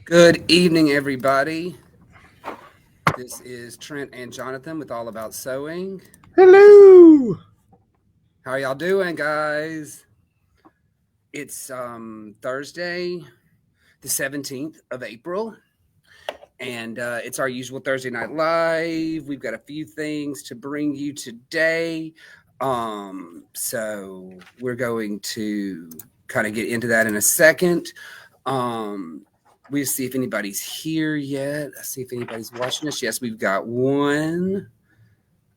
Good evening, everybody. This is Trent and Jonathan with All About Sewing. Hello. How are y'all doing, guys? It's Thursday, the 17th of April, and it's our usual Thursday Night Live. We've got a few things to bring you today. So we're going to kind of get into that in a second. We see if anybody's here yet. Let's see if anybody's watching us. Yes, we've got one.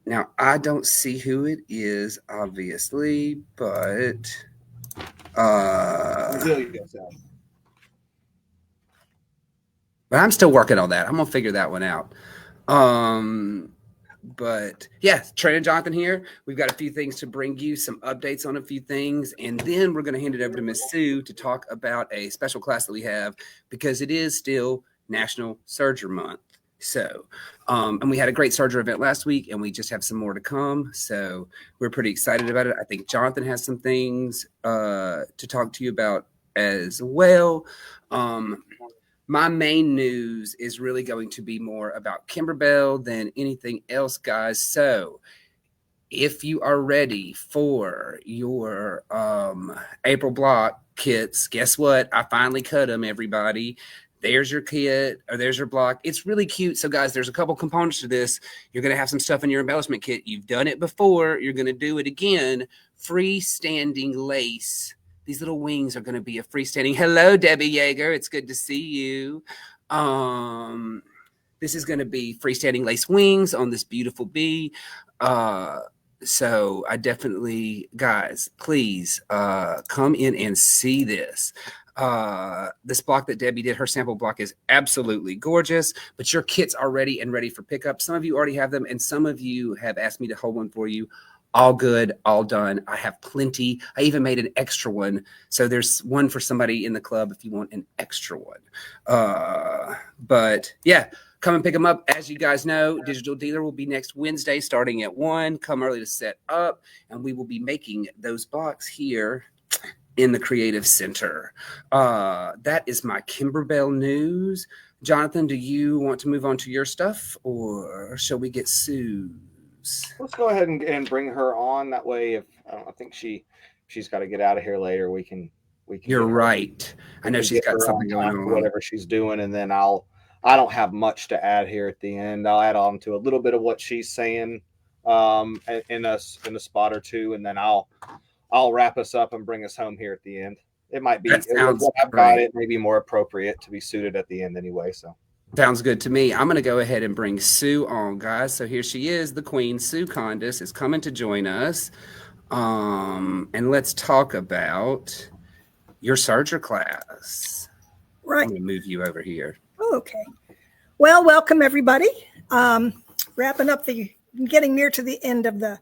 Now, I don't see who it is, obviously, but but I'm still working on that. I'm gonna figure that one out. Um, but yeah, Trent and Jonathan here. We've got a few things to bring you, some updates on a few things, and then we're going to hand it over to Miss Sue to talk about a special class that we have because it is still National Surgery Month. So, and we had a great surgery event last week, and we just have some more to come. So we're pretty excited about it. I think Jonathan has some things to talk to you about as well. My main news is really going to be more about Kimberbell than anything else, guys. So if you are ready for your April block kits, guess what? I finally cut them, everybody. There's your kit or there's your block. It's really cute. So, guys, there's a couple components to this. You're going to have some stuff in your embellishment kit. You've done it before. You're going to do it again. Freestanding lace. These little wings are going to be a freestanding. Hello, Debbie Yeager. It's good to see you. This is going to be freestanding lace wings on this beautiful bee. So I definitely, guys, please come in and see this. This block that Debbie did, her sample block is absolutely gorgeous, but your kits are ready and ready for pickup. Some of you already have them, and some of you have asked me to hold one for you. All good, all done. I have plenty. I even made an extra one. So there's one for somebody in the club if you want an extra one. But yeah, come and pick them up. As you guys know, Digital Dealer will be next Wednesday starting at 1. Come early to set up, and we will be making those blocks here in the Creative Center. That is my Kimberbell news. Jonathan, do you want to move on to your stuff, or shall we get Sue? Let's go ahead and bring her on. That way, if I think she's got to get out of here later, we can. You're right. I know she's got something going on. Whatever she's doing, and then I don't have much to add here at the end. I'll add on to a little bit of what she's saying, in a spot or two, and then I'll wrap us up and bring us home here at the end. It might be what I've got. It may be more appropriate to be suited at the end anyway. So. Sounds good to me. I'm going to go ahead and bring Sue on, guys. So here she is, the queen. Sue Condis is coming to join us. And let's talk about your surgery class. Right. I'm going to move you over here. Okay. Well, welcome, everybody. Wrapping up getting near to the end of the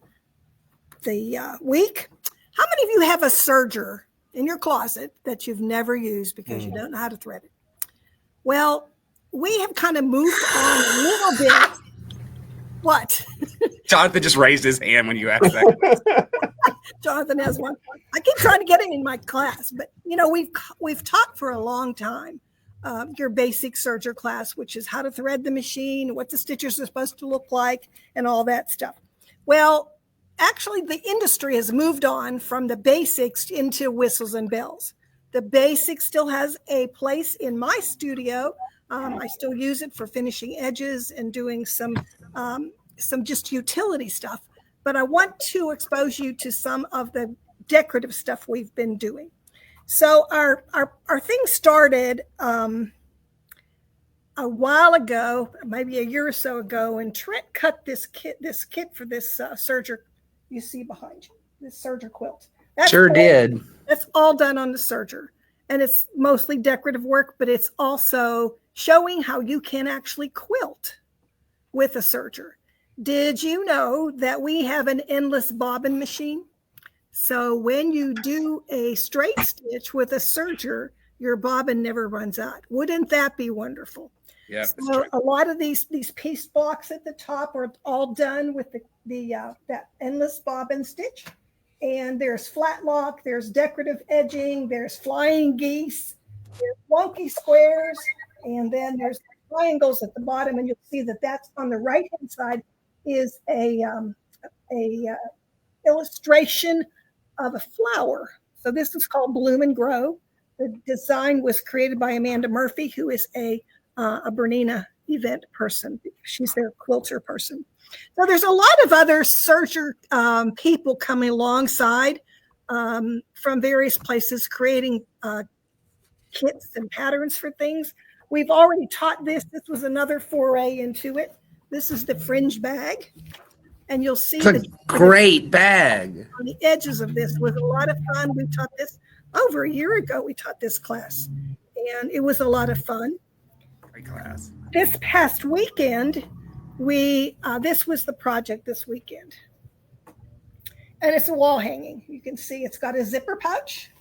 week. How many of you have a serger in your closet that you've never used because you don't know how to thread it? Well, we have kind of moved on a little bit. What? Jonathan just raised his hand when you asked that. Jonathan has one. I keep trying to get him in my class, but we've taught for a long time your basic serger class, which is how to thread the machine, what the stitches are supposed to look like, and all that stuff. Well, actually, the industry has moved on from the basics into whistles and bells. The basics still has a place in my studio. I still use it for finishing edges and doing some just utility stuff. But I want to expose you to some of the decorative stuff we've been doing. So our thing started a while ago, maybe a year or so ago, and Trent cut this kit for this serger you see behind you, this serger quilt. Did. That's all done on the serger. And it's mostly decorative work, but it's also showing how you can actually quilt with a serger. Did you know that we have an endless bobbin machine? So when you do a straight stitch with a serger, your bobbin never runs out. Wouldn't that be wonderful? Yeah. So a lot of these piece blocks at the top are all done with that endless bobbin stitch. And there's flat lock, there's decorative edging, there's flying geese, there's wonky squares, And then there's triangles at the bottom, and you'll see that that's on the right-hand side is a illustration of a flower. So this is called Bloom and Grow. The design was created by Amanda Murphy, who is a Bernina event person. She's their quilter person. So there's a lot of other serger people coming alongside from various places, creating kits and patterns for things. We've already taught this. This was another foray into it. This is the fringe bag. And you'll see it's a great bag. On the edges of this was a lot of fun. We taught this over a year ago. We taught this class, and it was a lot of fun. Great class. This past weekend, this was the project this weekend. And it's a wall hanging. You can see it's got a zipper pouch,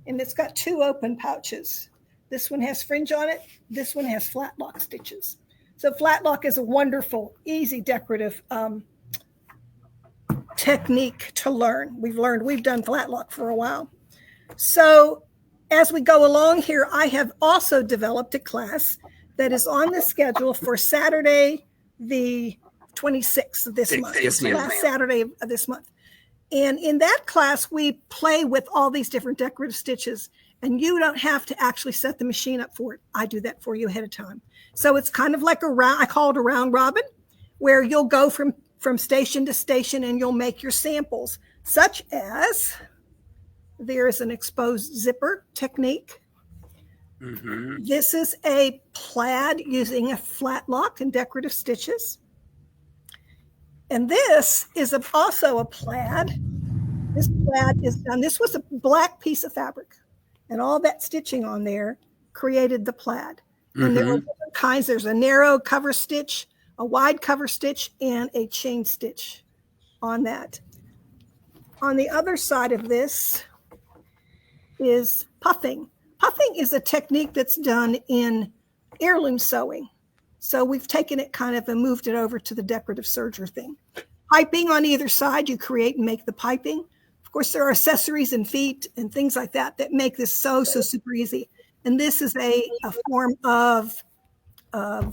and it's got 2 open pouches. This one has fringe on it. This one has flat lock stitches. So flat lock is a wonderful, easy decorative technique to learn. We've done flat lock for a while. So as we go along here, I have also developed a class that is on the schedule for Saturday, the 26th of this month. Yes, ma'am. Last Saturday of this month. And in that class, we play with all these different decorative stitches, and you don't have to actually set the machine up for it. I do that for you ahead of time. So it's kind of like I call it a round robin, where you'll go from station to station and you'll make your samples, such as there is an exposed zipper technique. Mm-hmm. This is a plaid using a flat lock and decorative stitches. And this is also a plaid. This plaid is done. This was a black piece of fabric, and all that stitching on there created the plaid. Mm-hmm. And there were different kinds. There's a narrow cover stitch, a wide cover stitch, and a chain stitch on that. On the other side of this is puffing. Puffing is a technique that's done in heirloom sewing. So we've taken it kind of and moved it over to the decorative serger thing. Piping on either side, you create and make the piping. Of course, there are accessories and feet and things like that that make this so super easy. And this is a form of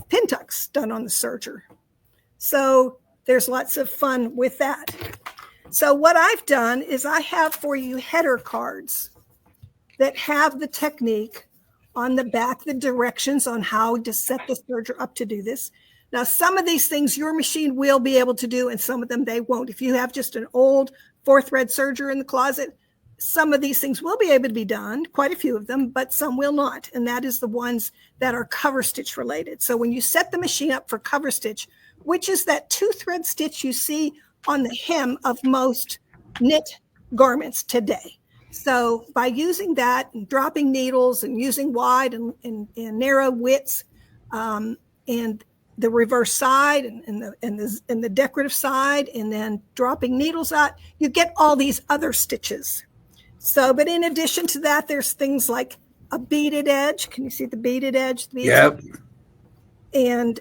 pin tucks done on the serger. So there's lots of fun with that. So what I've done is I have for you header cards that have the technique on the back, the directions on how to set the serger up to do this. Now, some of these things your machine will be able to do, and some of them they won't. If you have just an old 4-thread serger in the closet, some of these things will be able to be done, quite a few of them, but some will not. And that is the ones that are cover stitch related. So when you set the machine up for cover stitch, which is that 2-thread stitch you see on the hem of most knit garments today. So by using that and dropping needles and using wide and narrow widths and the reverse side and the decorative side, and then dropping needles out, you get all these other stitches. So, but in addition to that, there's things like a beaded edge. Can you see the beaded edge? Yep. And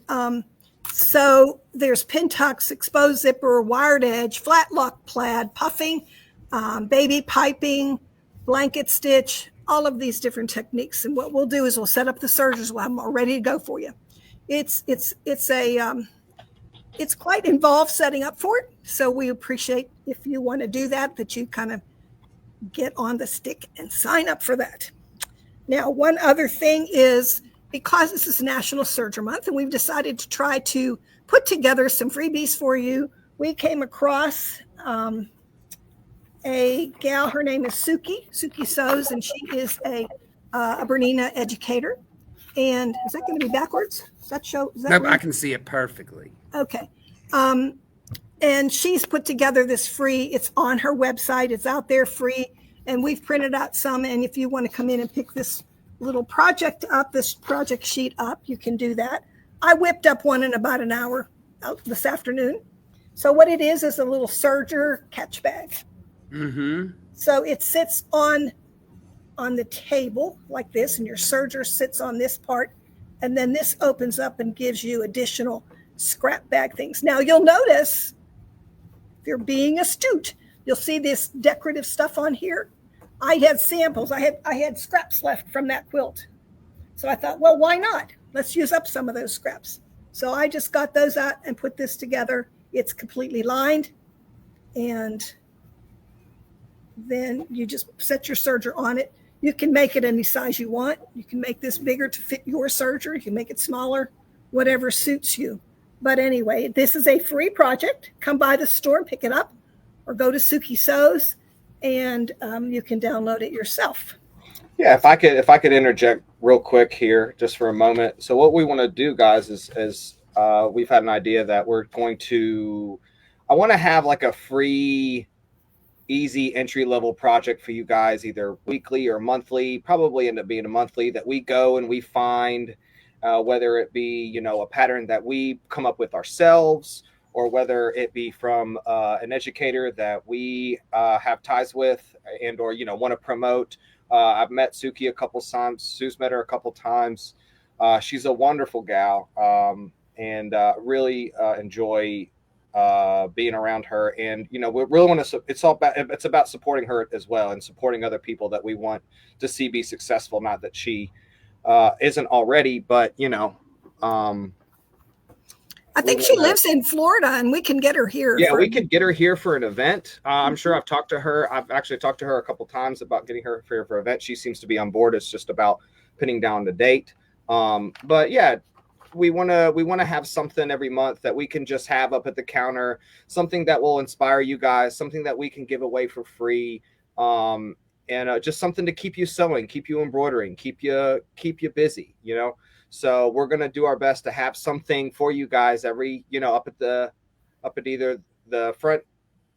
so there's pin tucks, exposed zipper, wired edge, flat lock plaid, puffing, baby piping, blanket stitch, all of these different techniques. And what we'll do is we'll set up the sergers. We'll have them all ready to go for you. It's quite involved setting up for it. So we appreciate if you want to do that you kind of get on the stick and sign up for that. Now, one other thing is, because this is National Serger Month and we've decided to try to put together some freebies for you, we came across a gal. Her name is Suki Sews, and she is a Bernina educator. And is that going to be backwards? Does that show? Nope, I can see it perfectly. Okay. And she's put together this free, it's on her website, it's out there free, and we've printed out some. And if you want to come in and pick this little project up, this project sheet up, you can do that. I whipped up one in about an hour this afternoon. So what it is a little serger catch bag. Mm-hmm. So it sits on the table like this, and your serger sits on this part, and then this opens up and gives you additional scrap bag things. Now you'll notice, if you're being astute, you'll see this decorative stuff on here. I had samples. I had scraps left from that quilt. So I thought, well, why not? let's use up some of those scraps. So I just got those out and put this together. It's completely lined, and then you just set your serger on it. You can make it any size you want. You can make this bigger to fit your serger. You can make it smaller, whatever suits you. But anyway, this is a free project. Come by the store and pick it up, or go to Suki Sews, and you can download it yourself. Yeah, if I could interject real quick here, just for a moment. So what we want to do, guys, is we've had an idea that we're going to. I want to have like a free, easy entry level project for you guys, either weekly or monthly. Probably end up being a monthly, that we go and we find, whether it be a pattern that we come up with ourselves, or whether it be from an educator that we have ties with, and or want to promote. I've met Suki a couple times. Sue's met her a couple times. She's a wonderful gal, and really enjoy being around her. And we really want to. It's about supporting her as well, and supporting other people that we want to see be successful. Not that she isn't already, but I think she lives in Florida, and we can get her here. Yeah, we could get her here for an event. I'm sure I've talked to her. I've actually talked to her a couple times about getting her here for an event. She seems to be on board. It's just about pinning down the date. But yeah, we want to have something every month that we can just have up at the counter, something that will inspire you guys, something that we can give away for free, and just something to keep you sewing, keep you embroidering, keep you busy. So we're going to do our best to have something for you guys every, up at either the front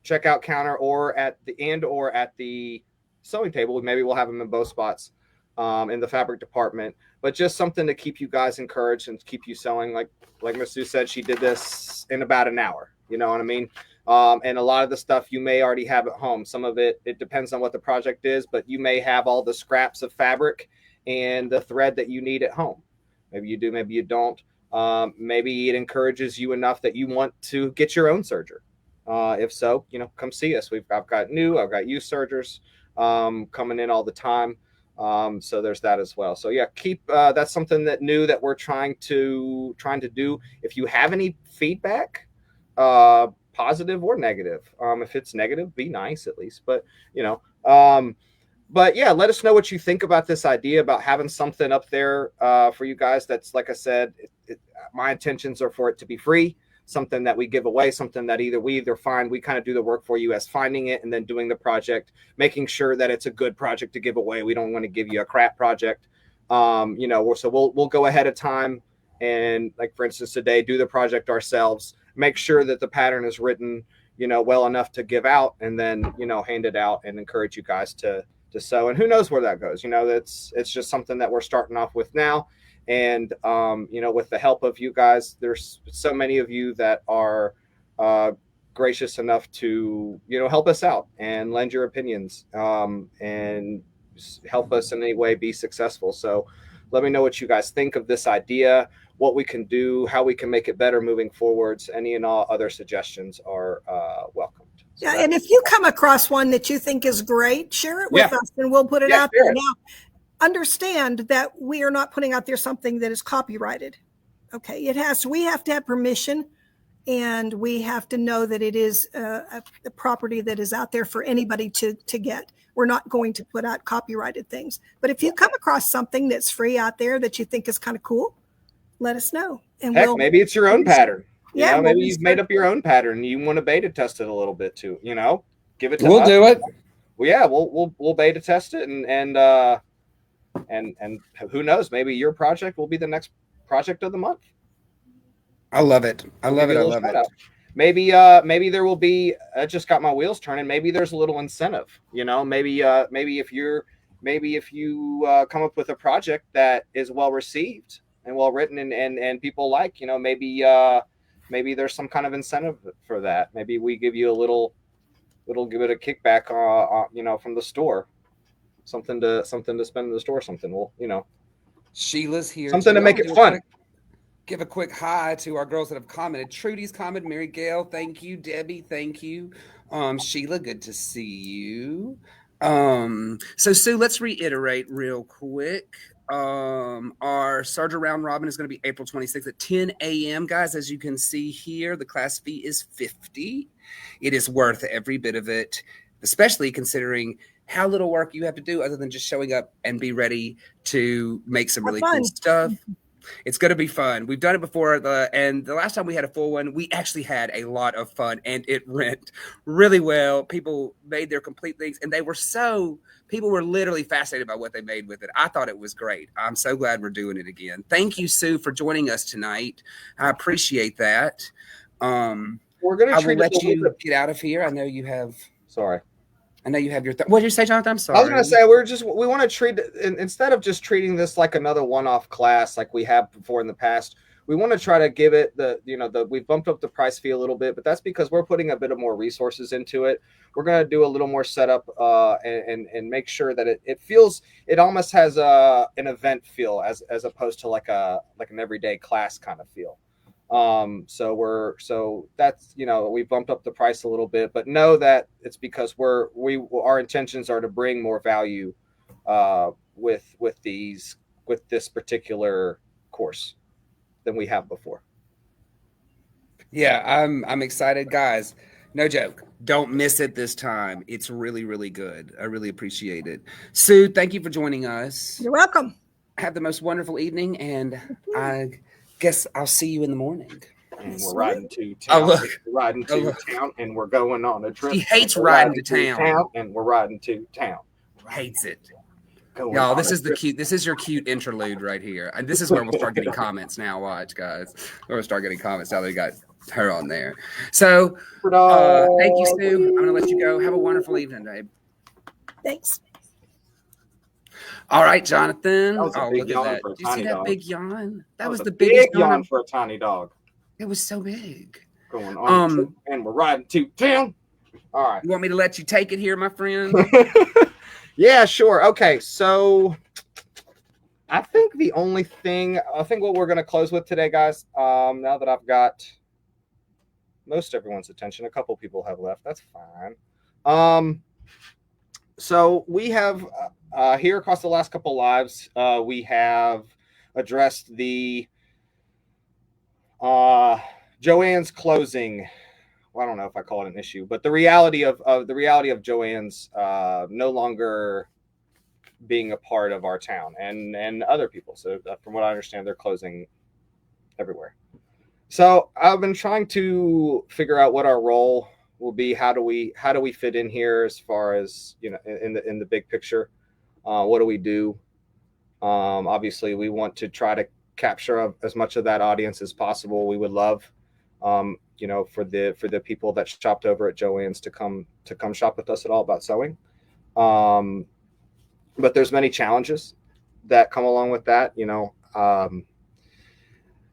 checkout counter or at the sewing table. Maybe we'll have them in both spots, in the fabric department, but just something to keep you guys encouraged and keep you sewing. Like Miss Sue said, she did this in about an hour. You know what I mean? And a lot of the stuff you may already have at home. Some of it depends on what the project is, but you may have all the scraps of fabric and the thread that you need at home. Maybe you do, maybe you don't. Maybe it encourages you enough that you want to get your own serger. If so, come see us. I've got used sergers coming in all the time. So there's that as well. So yeah, that's something that we're trying to do. If you have any feedback, positive or negative, if it's negative, be nice at least. But But yeah, let us know what you think about this idea about having something up there for you guys. That's, like I said, my intentions are for it to be free, something that we give away, something that we find, we kind of do the work for you as finding it and then doing the project, making sure that it's a good project to give away. We don't want to give you a crap project. So we'll go ahead of time and, like, for instance, today, do the project ourselves, make sure that the pattern is written, well enough to give out, and then, hand it out and encourage you guys to sew. And who knows where that goes. It's just something that we're starting off with now. And, with the help of you guys, there's so many of you that are gracious enough to, help us out and lend your opinions and help us in any way be successful. So let me know what you guys think of this idea, what we can do, how we can make it better moving forwards. Any and all other suggestions are welcome. Yeah, and if you come across one that you think is great, share it with us, and we'll put it out there. Now, understand that we are not putting out there something that is copyrighted. Okay, we have to have permission, and we have to know that it is a property that is out there for anybody to get. We're not going to put out copyrighted things. But if you come across something that's free out there that you think is kind of cool, let us know. And maybe it's your own pattern. Yeah, maybe you've made up your own pattern. You want to beta test it a little bit too. Give it to us. We'll do it. Well, yeah, we'll beta test it, and who knows? Maybe your project will be the next project of the month. I love it. I love it. Maybe there will be. I just got my wheels turning. Maybe there's a little incentive. Maybe if you come up with a project that is well received and well written and people like, maybe there's some kind of incentive for that. Maybe we give you a little give it a kickback, from the store, something to spend in the store, something. Sheila's here. Something to make it fun. Give a quick hi to our girls that have commented. Trudy's commented. Mary Gail, thank you. Debbie, thank you. Sheila, good to see you. So Sue, let's reiterate real quick. Our Sergeant Round Robin is going to be April 26th at 10 a.m. Guys, as you can see here, the class fee is $50. It is worth every bit of it, especially considering how little work you have to do other than just showing up and be ready to make some really cool stuff. It's going to be fun. We've done it before, and the last time we had a full one, we actually had a lot of fun, and it went really well. People made their complete things, and people were literally fascinated by what they made with it. I thought it was great. I'm so glad we're doing it again. Thank you, Sue, for joining us tonight. I appreciate that. We're going to I will let you get out of here. I know you have. Sorry. I know you have your. What did you say, Jonathan? I'm sorry. I was going to say we want to treat instead of just treating this like another one-off class like we have before in the past. We want to try to give it we've bumped up the price fee a little bit, but that's because we're putting a bit of more resources into it. We're going to do a little more setup and make sure that it almost has an event feel as opposed to like an everyday class kind of feel. So that's, we bumped up the price a little bit, but know that it's because our intentions are to bring more value, with this particular course than we have before. Yeah, I'm excited, guys. No joke. Don't miss it this time. It's really, really good. I really appreciate it. Sue, thank you for joining us. You're welcome. Have the most wonderful evening, and I guess I'll see you in the morning. And we're riding to town. We're riding to town, and we're going on a trip. He hates riding to town. And we're riding to town. Hates it. Y'all, this is your cute interlude right here. And this is where we'll start getting comments now. Watch, guys. We'll start getting comments now that we got her on there. So thank you, Sue. I'm gonna let you go. Have a wonderful evening, babe. Thanks. All right, Jonathan. Look at that. Did you see that big yawn? That was the biggest biggest yawn for a tiny dog. It was so big. Going on and we're riding to town. All right. You want me to let you take it here, my friend? Yeah, sure. Okay, so I think what we're going to close with today, guys, now that I've got most everyone's attention, a couple people have left. That's fine. So we have here across the last couple lives, we have addressed the JOANN's closing. Well, I don't know if I call it an issue, but the reality of JOANN's no longer being a part of our town and other people. So from what I understand, they're closing everywhere. So I've been trying to figure out what our role will be. How do we fit in here as far as, in the big picture? What do we do? Obviously, we want to try to capture as much of that audience as possible. We would love, for the people that shopped over at JOANN's to come shop with us at All About Sewing. But there's many challenges that come along with that.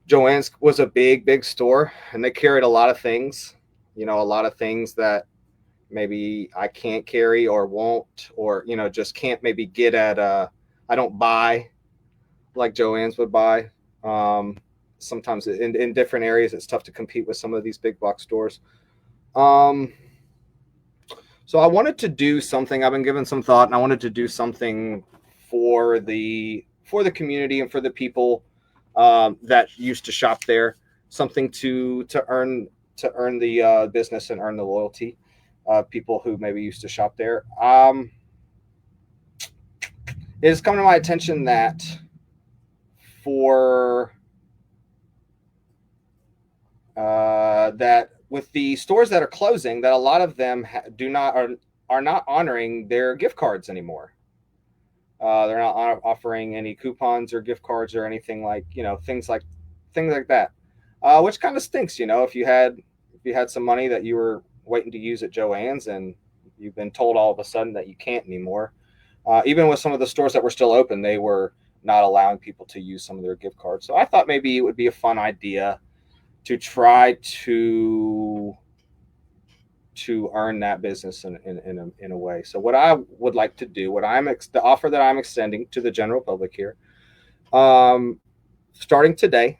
JOANN's was a big store, and they carried a lot of things, a lot of things that maybe I can't carry or won't, or, just can't maybe get at, I don't buy like JOANN's would buy. Sometimes in different areas, it's tough to compete with some of these big box stores. So I wanted to do something. I've been given some thought, and I wanted to do something for the community and for the people that used to shop there. Something to earn the business and earn the loyalty of people who maybe used to shop there. It has come to my attention that that with the stores that are closing, that a lot of them are not honoring their gift cards anymore. They're not offering any coupons or gift cards or anything like, things like that, which kind of stinks. If you had some money that you were waiting to use at JOANN's and you've been told all of a sudden that you can't anymore. Even with some of the stores that were still open, they were not allowing people to use some of their gift cards. So I thought maybe it would be a fun idea to try to earn that business in a way. So what I would like to do, the offer that I'm extending to the general public here, starting today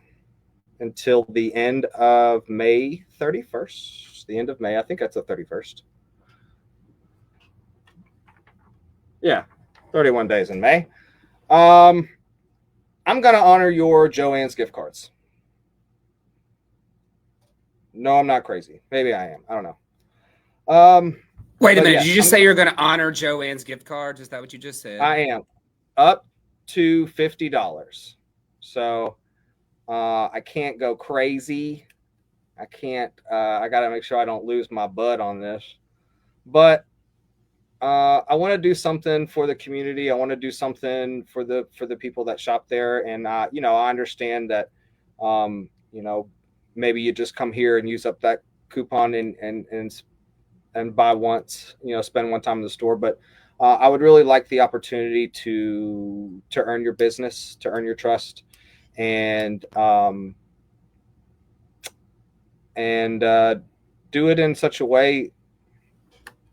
until the end of May 31st, the end of May, I think that's the 31st. Yeah, 31 days in May. I'm going to honor your JOANN's gift cards. No, I'm not crazy. Maybe I am. I don't know. Wait a But minute. yeah, Did you just say you're going to honor JOANN's gift cards? Is that what you just said? I am up to $50. So I can't go crazy. I can't. I got to make sure I don't lose my butt on this. But I want to do something for the community. I want to do something for the people that shop there. And you know, I understand that you know, maybe you just come here and use up that coupon and buy once, you know, spend one time in the store. But I would really like the opportunity to earn your business, to earn your trust, and do it in such a way.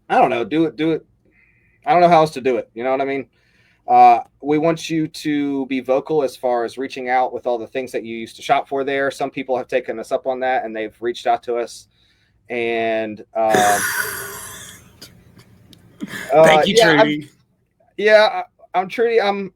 I don't know. Do it. I don't know how else to do it. You know what I mean? We want you to be vocal as far as reaching out with all the things that you used to shop for there. Some people have taken us up on that and they've reached out to us. And Thank you, Trudy. I'm Trudy. I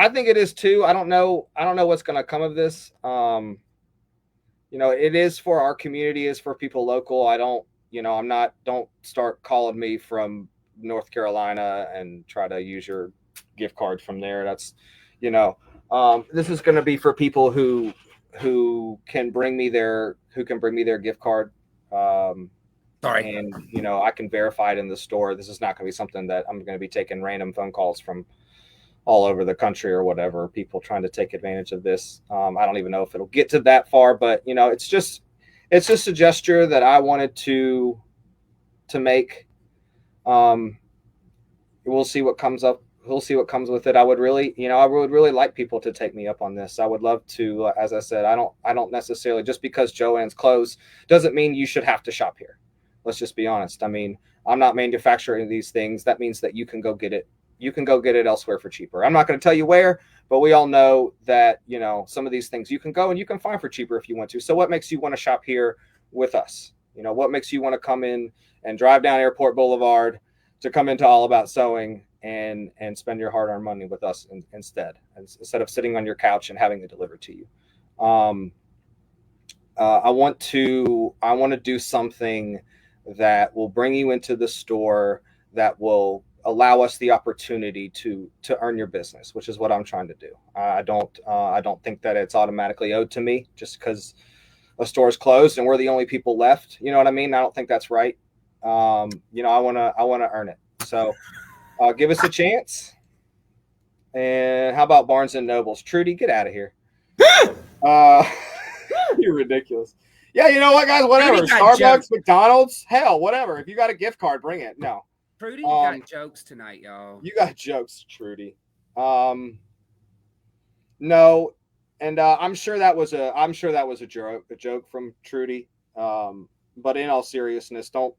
think it is too. I don't know what's going to come of this. You know, it is for our community, is for people local. I don't, you know, don't start calling me from North Carolina and try to use your gift card from there. That's, you know, this is going to be for people who can bring me their gift card. Sorry. And, you know, I can verify it in the store. This is not going to be something that I'm going to be taking random phone calls from all over the country or whatever, people trying to take advantage of this. I don't even know if it'll get to that far, but you know, it's just a gesture that I wanted to make. We'll see what comes up. We'll see what comes with it. I would really like people to take me up on this. I would love to, as I said, I don't necessarily, just because JOANN's closed doesn't mean you should have to shop here. Let's just be honest. I mean, I'm not manufacturing these things. That means that you can go get it. You can go get it elsewhere for cheaper. I'm not going to tell you where, but we all know that, you know, some of these things you can go and you can find for cheaper if you want to. So what makes you want to shop here with us? You know, what makes you want to come in and drive down Airport Boulevard to come into All About Sewing and spend your hard-earned money with us instead of sitting on your couch and having it delivered to you? I want to do something that will bring you into the store, that will allow us the opportunity to earn your business, which is what I'm trying to do. I don't think that it's automatically owed to me just because a store is closed and we're the only people left. You know what I mean? I don't think that's right. You know, I want to earn it. So give us a chance. And how about Barnes and Nobles? Trudy, get out of here. You're ridiculous. Yeah, you know what, guys? Whatever. Starbucks, jokes. McDonald's, hell, whatever. If you got a gift card, bring it. No. Trudy, you got jokes tonight, y'all. You got jokes, Trudy. No, and I'm sure that was a joke from Trudy. But in all seriousness, don't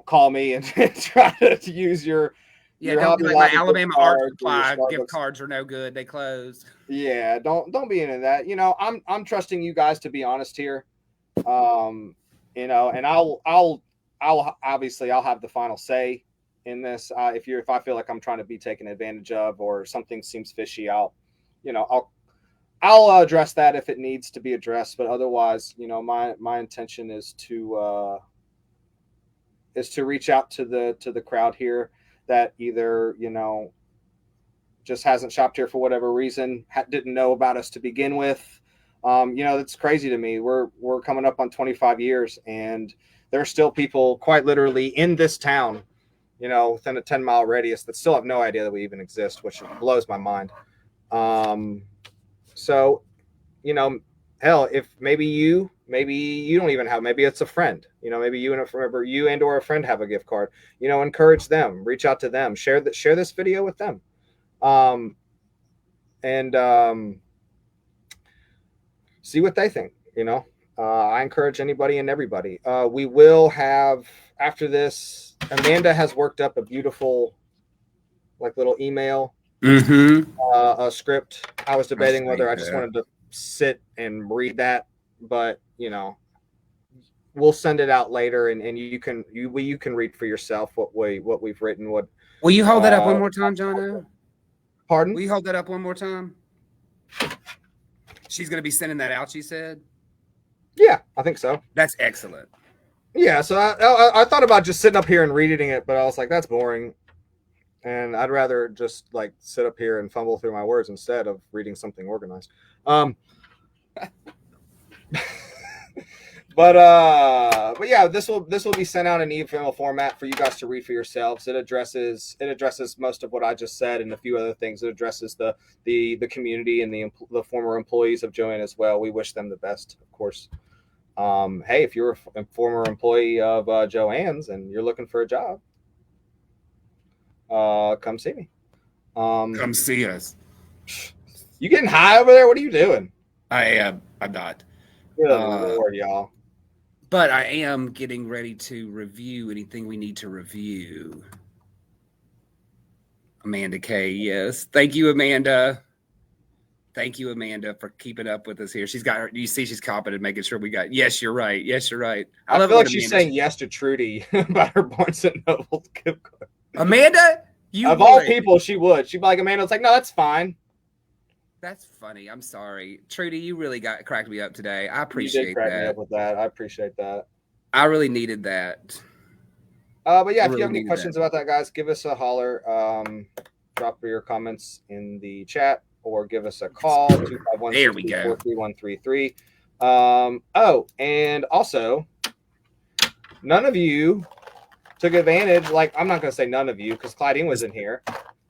call me and try to use your don't be like my Alabama Art Supply gift cards are no good. They closed. Yeah, don't be into that. You know, I'm trusting you guys to be honest here. You know, and I'll obviously I'll have the final say in this. If I feel like I'm trying to be taken advantage of or something seems fishy, I'll address that if it needs to be addressed. But otherwise, you know, my intention is to reach out to the crowd here that either, you know, just hasn't shopped here for whatever reason, didn't know about us to begin with. You know, that's crazy to me. We're coming up on 25 years and there are still people quite literally in this town, you know, within a 10-mile radius that still have no idea that we even exist, which blows my mind. So, you know, hell, if maybe you don't even have, maybe it's a friend, you know, maybe you and or a friend have a gift card, you know, encourage them, reach out to them, share this video with them. See what they think, you know. I encourage anybody and everybody. We will have, after this, Amanda has worked up a beautiful, like, little email, a script. I was debating whether I just wanted to sit and read that, but, you know, we'll send it out later, and you can read for yourself what we've written. What Will you hold that up one more time, John? Pardon? Will you hold that up one more time? She's going to be sending that out, she said? Yeah, I think so. That's excellent. Yeah, so I thought about just sitting up here and reading it, but I was like, that's boring. And I'd rather just like sit up here and fumble through my words instead of reading something organized. But yeah, this will be sent out in email format for you guys to read for yourselves. It addresses most of what I just said and a few other things. It addresses the community and the former employees of JOANN as well. We wish them the best, of course. Hey, if you're a former employee of JOANN's and you're looking for a job, come see me. Come see us. You getting high over there? What are you doing? I am. I'm not. Good Lord, y'all. But I am getting ready to review anything we need to review. Amanda K. Yes. Thank you, Amanda. Thank you, Amanda, for keeping up with us here. She's got her. You see, she's confident, making sure we got. Yes, you're right. Yes, you're right. I feel like she's saying yes to Trudy about her Barnes and Noble gift card. Amanda, you of all people, she would. She'd be like, Amanda. It's like, no, that's fine. That's funny. I'm sorry, Trudy. You really cracked me up today. I appreciate crack that. Me up with that. I appreciate that. I really needed that. But yeah, if you have any questions about that, guys, give us a holler. Drop your comments in the chat or give us a call. 251-624-3133. Oh, and also, none of you took advantage. Like, I'm not going to say none of you because Claudine was in here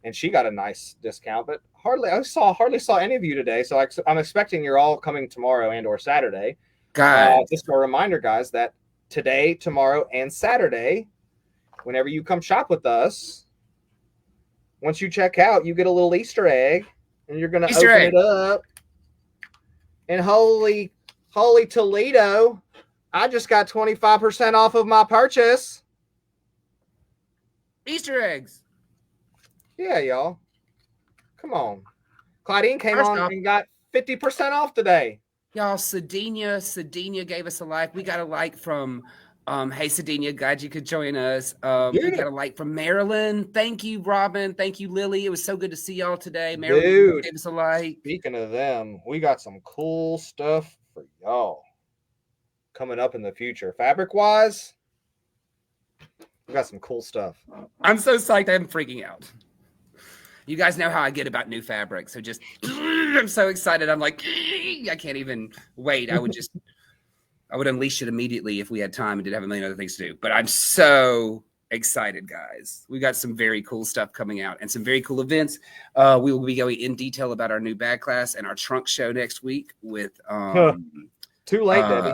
and she got a nice discount, but hardly saw any of you today. So I'm expecting you're all coming tomorrow and or Saturday. Just a reminder, guys, that today, tomorrow, and Saturday, whenever you come shop with us, once you check out, you get a little Easter egg, and you're going to open it up. And holy Toledo, I just got 25% off of my purchase. Easter eggs. Yeah, y'all. Come on. Claudine came on and got 50% off today. Y'all, Sedina gave us a like. We got a like from hey Sedina, glad you could join us. We got a like from Marilyn. Thank you, Robin. Thank you, Lily. It was so good to see y'all today. Marilyn gave us a like. Speaking of them, we got some cool stuff for y'all coming up in the future. Fabric wise, we got some cool stuff. I'm so psyched. I'm freaking out. You guys know how I get about new fabric. So just, I'm so excited. I'm like, I can't even wait. I would unleash it immediately if we had time and didn't have a million other things to do. But I'm so excited, guys. We got some very cool stuff coming out and some very cool events. We will be going in detail about our new bag class and our trunk show next week with too late, Debbie.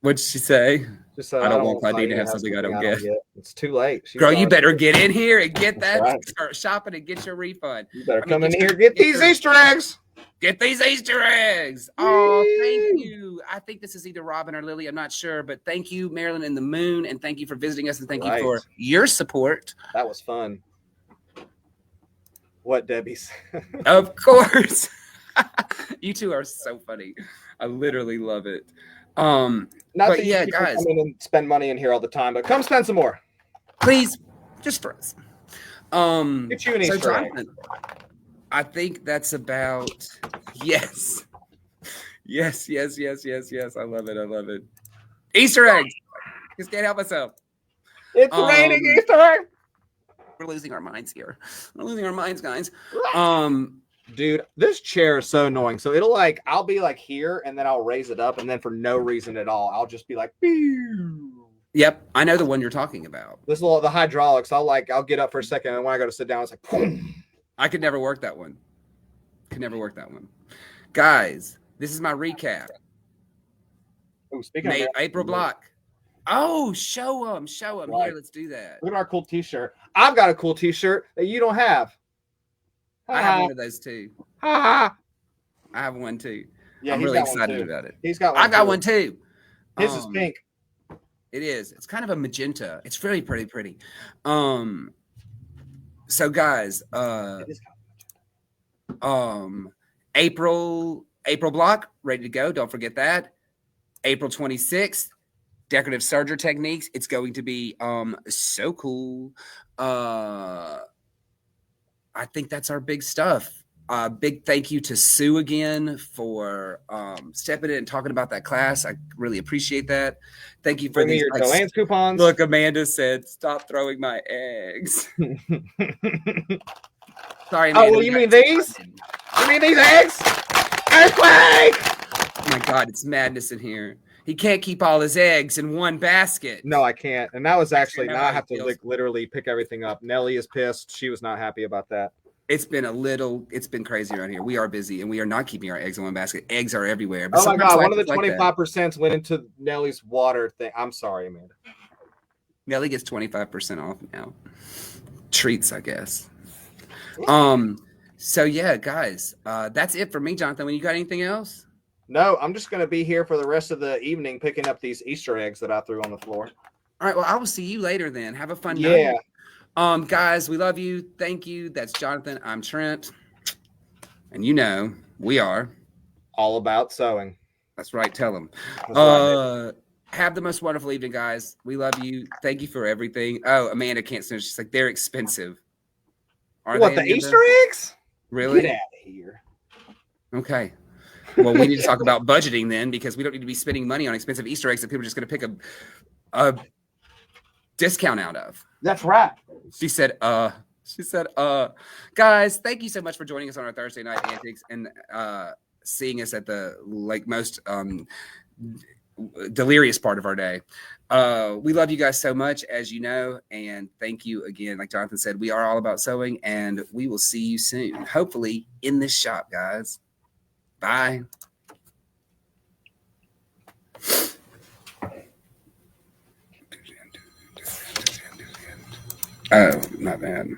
What'd she say? Just I don't want Claudine to have something I don't get. It's too late. Girl, you better get in here and get that. Right. Start shopping and get your refund. You better come in here, get these Easter eggs. Get these Easter eggs. Oh, thank you. I think this is either Robin or Lily. I'm not sure, but thank you, Marilyn and the Moon, and thank you for visiting us, and thank you for your support. That was fun. What, Debbie's? Of course. You two are so funny. I literally love it. Not that you guys come in and spend money in here all the time, but come spend some more, please, just for us. Get you an Easter egg. I think that's about yes. I love it. Easter eggs. Just can't help myself. It's raining Easter egg. We're losing our minds here. We're losing our minds, guys. Dude, this chair is so annoying. So I'll be like here and then I'll raise it up and then for no reason at all, I'll just be like, pew. Yep, I know the one you're talking about. The hydraulics. I'll get up for a second and when I go to sit down, it's like, boom. I could never work that one. Guys, this is my recap. Oh, speaking of April Block. Oh, show them. Right. Here, let's do that. Look at our cool t-shirt. I've got a cool t-shirt that you don't have. I have one of those too. I have one too. Yeah, I'm really excited about it. He's got one. I got one too. His is pink. It is. It's kind of a magenta. It's really pretty. So guys, April block ready to go. Don't forget that. April 26th, decorative serger techniques. It's going to be so cool. I think that's our big stuff. Big thank you to Sue again for stepping in and talking about that class. I really appreciate that. Thank you for Bring me your JOANN's coupons. Look, Amanda said, "Stop throwing my eggs." Sorry, Amanda. Oh, well, you mean these? You mean these eggs? Earthquake! Oh my God, it's madness in here. He can't keep all his eggs in one basket. No, I can't. And that was actually know now how I have he to feels. literally pick everything up. Nellie is pissed. She was not happy about that. It's been crazy around here. We are busy and we are not keeping our eggs in one basket. Eggs are everywhere. But Oh my sometimes God, one of the life is like that. 25% went into Nellie's water thing. I'm sorry, Amanda. Nelly gets 25% off now. Treats, I guess. So yeah, guys, that's it for me, Jonathan. When you got anything else? No, I'm just going to be here for the rest of the evening picking up these Easter eggs that I threw on the floor. All right. Well, I will see you later then. Have a fun Yeah. night. Guys, we love you. Thank you. That's Jonathan. I'm Trent. And you know, we are all about sewing. That's right. Tell them. Have the most wonderful evening, guys. We love you. Thank you for everything. Oh, Amanda can't stand it. She's like, they're expensive. Are what, the Amanda? Easter eggs? Really? Get out of here. Okay. Well, we need to talk about budgeting then, because we don't need to be spending money on expensive Easter eggs that people are just going to pick a discount out of. That's right. She said, guys, thank you so much for joining us on our Thursday night antics and seeing us at the most delirious part of our day. We love you guys so much, as you know, and thank you again. Like Jonathan said, we are all about sewing, and we will see you soon, hopefully in this shop, guys. Bye. Oh, not bad.